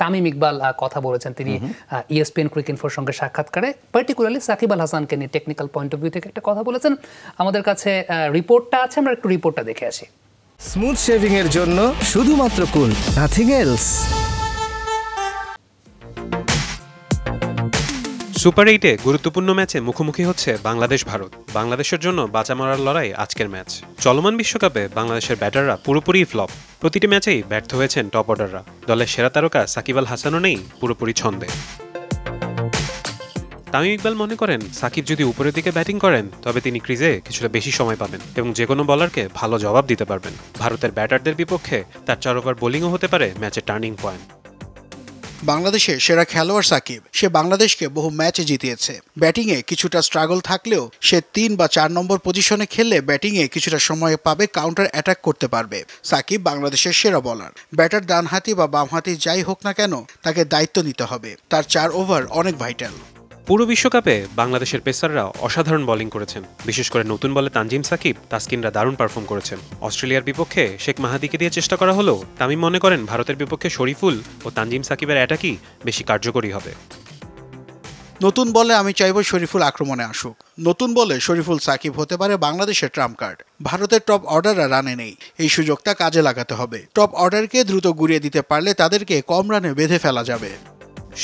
তামিম ইকবাল কথা বলেছেন, তিনি ESPN ক্রিকইনফোর সঙ্গে সাক্ষাৎকারে পার্টিকুলারলি সাকিব আল হাসানকে নিয়ে টেকনিক্যাল পয়েন্ট অফ ভিউ থেকে একটা কথা বলেছেন। আমাদের কাছে রিপোর্টটা আছে, আমরা একটু রিপোর্টটা দেখে আসি। স্মুথ শেভিং এর জন্য শুধুমাত্র কুল, নাথিং এলস। সুপার 8-এ গুরুত্বপূর্ণ ম্যাচে মুখোমুখি হচ্ছে বাংলাদেশ ভারত। বাংলাদেশের জন্য বাঁচা মরার লড়াই আজকের ম্যাচ। চলমান বিশ্বকাপে বাংলাদেশের ব্যাটাররা পুরোপুরি ফ্লপ। প্রতিটি ম্যাচেই ব্যর্থ হয়েছেন টপ অর্ডাররা। দলের সেরা তারকা সাকিব আল হাসানও নেই পুরোপুরি ছন্দে। তামিম ইকবাল মনে করেন সাকিব যদি উপরের দিকে ব্যাটিং করেন তবে তিনি ক্রিজে কিছুটা বেশি সময় পাবেন এবং যে কোনো বলারকে ভালো জবাব দিতে পারবেন। ভারতের ব্যাটারদের বিপক্ষে তার 4 ওভার বোলিংও হতে পারে ম্যাচের টার্নিং পয়েন্ট। বাংলাদেশের সেরা খেলোয়াড় সাকিব, সে বাংলাদেশকে বহু ম্যাচে জিতিয়েছে। ব্যাটিংয়ে কিছুটা স্ট্রাগল থাকলেও সে 3 বা 4 নম্বর পজিশনে খেললে ব্যাটিংয়ে কিছুটা সময় পাবে, কাউন্টার অ্যাটাক করতে পারবে। সাকিব বাংলাদেশের সেরা বলার। ব্যাটার ডানহাতি বা বামহাতি যাই হোক না কেন, তাকে দায়িত্ব নিতে হবে। তার 4 ওভার অনেক ভাইটাল। পুরো বিশ্বকাপে বাংলাদেশের পেসাররা অসাধারণ বোলিং করেছেন। বিশেষ করে নতুন বলে তানজিম সাকিব, তাসকিনরা দারুণ পারফর্ম করেছেন। অস্ট্রেলিয়ার বিপক্ষে শেখ মাহাদিকে দিয়ে চেষ্টা করা হলেও তামিম মনে করেন ভারতের বিপক্ষে শরীফুল ও তানজিম সাকিবের অ্যাটাকই বেশি কার্যকরী হবে। নতুন বলে আমি চাইব শরীফুল আক্রমণে আসুক। নতুন বলে শরীফুল সাকিব হতে পারে বাংলাদেশের ট্রাম্প কার্ড। ভারতের টপ অর্ডাররা রানে নেই, এই সুযোগটা কাজে লাগাতে হবে। টপ অর্ডারকে দ্রুত গুড়িয়ে দিতে পারলে তাদেরকে কম রানে বেঁধে ফেলা যাবে।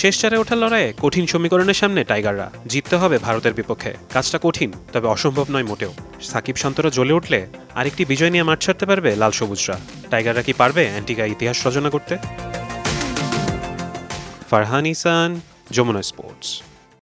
শেষ 4-এ ওঠার লড়াইয়ে কঠিন সমীকরণের সামনে টাইগাররা। জিততে হবে ভারতের বিপক্ষে। কাজটা কঠিন, তবে অসম্ভব নয় মোটেও। সাকিব শান্তরা জ্বলে উঠলে আরেকটি বিজয় নিয়ে মাঠ ছাড়তে পারবে লাল সবুজরা। টাইগাররা কি পারবে অ্যান্টিগা ইতিহাস রচনা করতে? ফারহান ইসান, যমুনা স্পোর্টস।